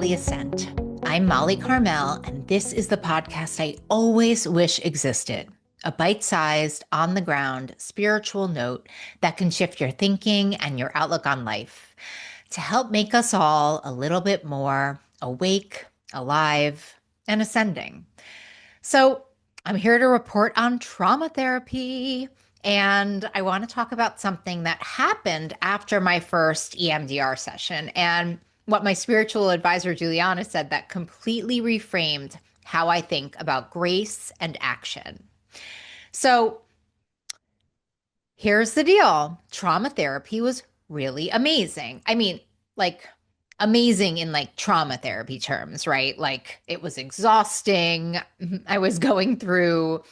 Daily Ascent. I'm Molly Carmel, and this is the podcast I always wish existed. A bite-sized, on-the-ground, spiritual note that can shift your thinking and your outlook on life to help make us all a little bit more awake, alive, and ascending. So I'm here to report on trauma therapy. And I want to talk about something that happened after my first EMDR session and what my spiritual advisor, Juliana, said that completely reframed how I think about grace and action. So here's the deal. Trauma therapy was really amazing. I mean, like amazing in like trauma therapy terms, right? Like it was exhausting. I was going through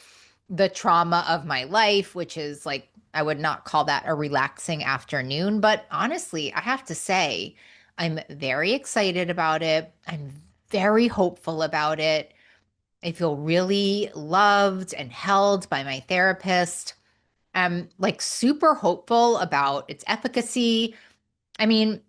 the trauma of my life, which is like, I would not call that a relaxing afternoon. But honestly, I have to say, I'm very excited about it. I'm very hopeful about it. I feel really loved and held by my therapist. I'm like super hopeful about its efficacy. I mean,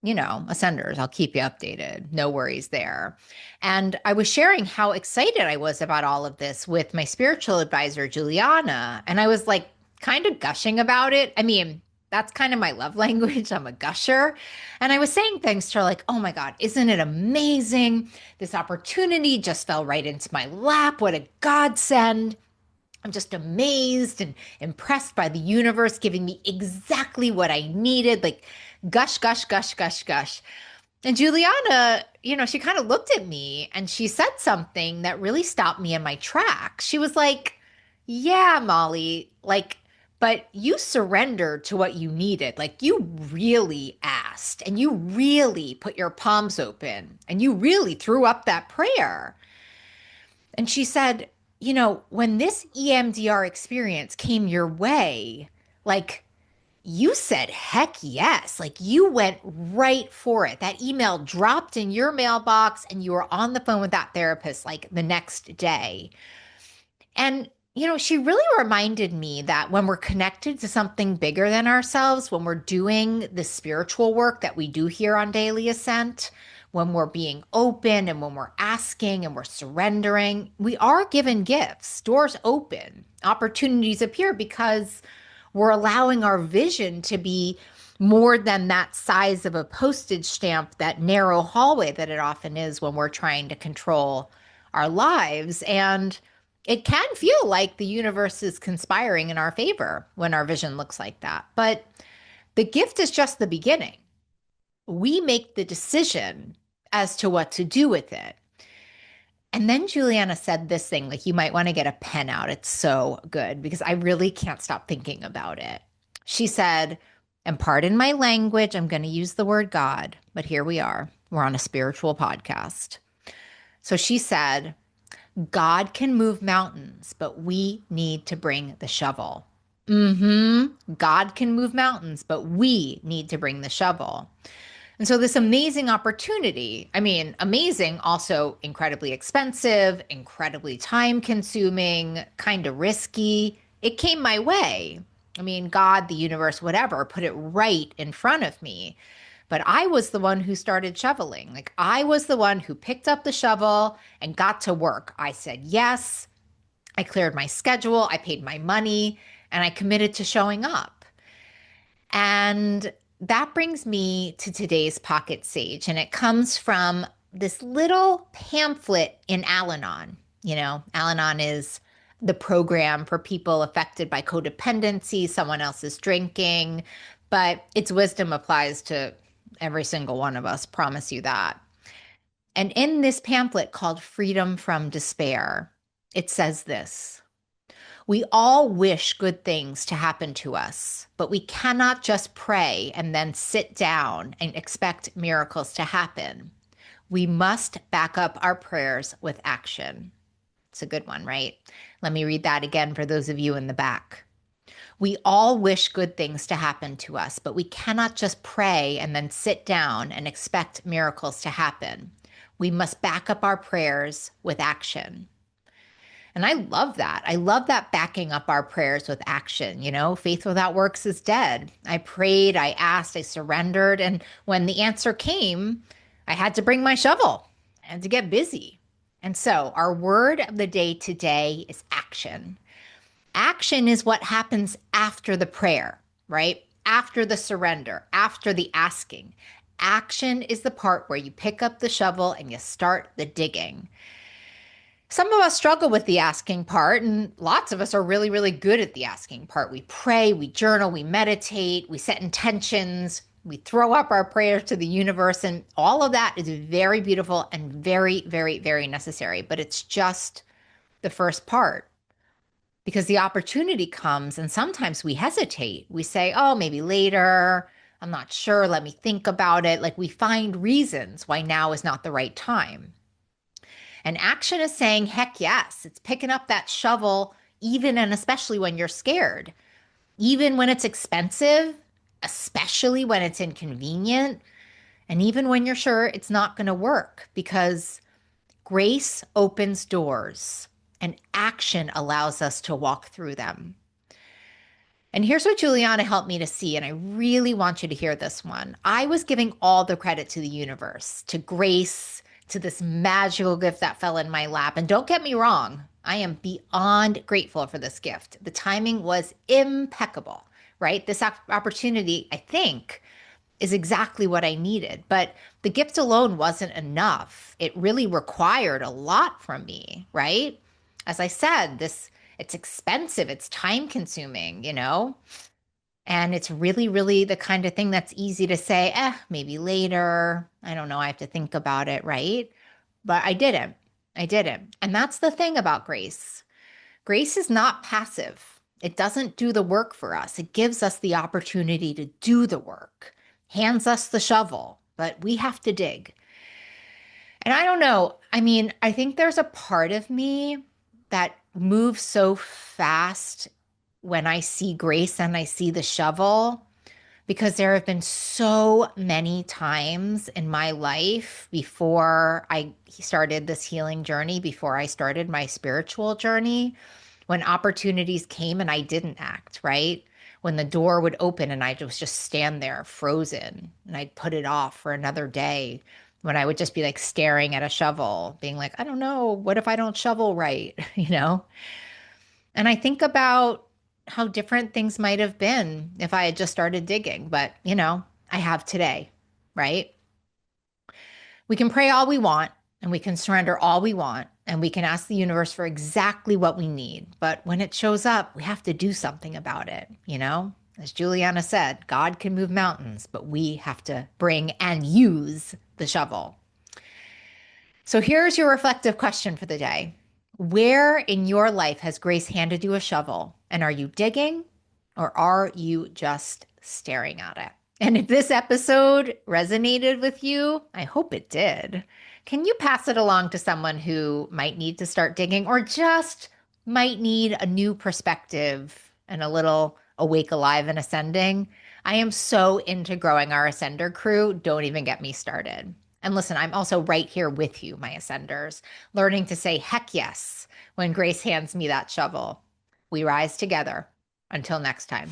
ascenders, I'll keep you updated. No worries there. And I was sharing how excited I was about all of this with my spiritual advisor, Juliana. And I was like kind of gushing about it. I mean, that's kind of my love language. I'm a gusher. And I was saying things to her like, oh my God, isn't it amazing? This opportunity just fell right into my lap. What a godsend. I'm just amazed and impressed by the universe giving me exactly what I needed. Like, gush, gush, gush, gush, gush. And Juliana, she kind of looked at me and she said something that really stopped me in my tracks. She was like, yeah, Molly, like, but you surrendered to what you needed. Like, you really asked and you really put your palms open and you really threw up that prayer. And she said, when this EMDR experience came your way, like you said, heck yes. Like you went right for it. That email dropped in your mailbox and you were on the phone with that therapist like the next day. And, she really reminded me that when we're connected to something bigger than ourselves, when we're doing the spiritual work that we do here on Daily Ascent, when we're being open and when we're asking and we're surrendering, we are given gifts. Doors open, opportunities appear because we're allowing our vision to be more than that size of a postage stamp, that narrow hallway that it often is when we're trying to control our lives. And it can feel like the universe is conspiring in our favor when our vision looks like that. But the gift is just the beginning. We make the decision as to what to do with it. And then Juliana said this thing, like you might want to get a pen out. It's so good because I really can't stop thinking about it. She said, and pardon my language, I'm going to use the word God, but here we are. We're on a spiritual podcast. So she said, God can move mountains, but we need to bring the shovel. God can move mountains, but we need to bring the shovel. And so this amazing opportunity, I mean, amazing, also incredibly expensive, incredibly time consuming, kind of risky. It came my way. I mean, God, the universe, whatever, put it right in front of me. But I was the one who started shoveling. Like I was the one who picked up the shovel and got to work. I said yes. I cleared my schedule. I paid my money and I committed to showing up. And that brings me to today's Pocket Sage. And it comes from this little pamphlet in Al-Anon. Al-Anon is the program for people affected by codependency, someone else's drinking, but its wisdom applies to every single one of us, promise you that. And in this pamphlet called Freedom from Despair, it says this: we all wish good things to happen to us, but we cannot just pray and then sit down and expect miracles to happen. We must back up our prayers with action. It's a good one, right? Let me read that again for those of you in the back. We all wish good things to happen to us, but we cannot just pray and then sit down and expect miracles to happen. We must back up our prayers with action. And I love that. I love that backing up our prayers with action. Faith without works is dead. I prayed, I asked, I surrendered. And when the answer came, I had to bring my shovel. I had to get busy. And so our word of the day today is action. Action is what happens after the prayer, right? After the surrender, after the asking. Action is the part where you pick up the shovel and you start the digging. Some of us struggle with the asking part, and lots of us are really, really good at the asking part. We pray, we journal, we meditate, we set intentions, we throw up our prayers to the universe, and all of that is very beautiful and very, very, very necessary. But it's just the first part because the opportunity comes, and sometimes we hesitate. We say, oh, maybe later. I'm not sure. Let me think about it. Like we find reasons why now is not the right time. And action is saying, heck yes, it's picking up that shovel, even and especially when you're scared, even when it's expensive, especially when it's inconvenient, and even when you're sure it's not going to work, because grace opens doors and action allows us to walk through them. And here's what Juliana helped me to see, and I really want you to hear this one. I was giving all the credit to the universe, to grace, to this magical gift that fell in my lap. And don't get me wrong, I am beyond grateful for this gift. The timing was impeccable, right? This opportunity, I think, is exactly what I needed. But the gift alone wasn't enough. It really required a lot from me, right? As I said, it's expensive, it's time consuming, and it's really, really the kind of thing that's easy to say, maybe later. I don't know. I have to think about it, right? But I didn't. I didn't. And that's the thing about grace. Grace is not passive. It doesn't do the work for us. It gives us the opportunity to do the work, hands us the shovel, but we have to dig. And I don't know. I mean, I think there's a part of me that moves so fast when I see grace and I see the shovel, because there have been so many times in my life before I started this healing journey, before I started my spiritual journey, when opportunities came and I didn't act, right? When the door would open and I was just stand there frozen and I'd put it off for another day. When I would just be like staring at a shovel, being like, I don't know, what if I don't shovel right? And I think about how different things might have been if I had just started digging, but I have today, right? We can pray all we want and we can surrender all we want and we can ask the universe for exactly what we need. But when it shows up, we have to do something about it. As Juliana said, God can move mountains, but we have to bring and use the shovel. So here's your reflective question for the day. Where in your life has grace handed you a shovel? And are you digging or are you just staring at it? And if this episode resonated with you, I hope it did. Can you pass it along to someone who might need to start digging or just might need a new perspective and a little awake, alive, and ascending? I am so into growing our ascender crew. Don't even get me started. And listen, I'm also right here with you, my ascenders, learning to say heck yes when Grace hands me that shovel. We rise together. Until next time.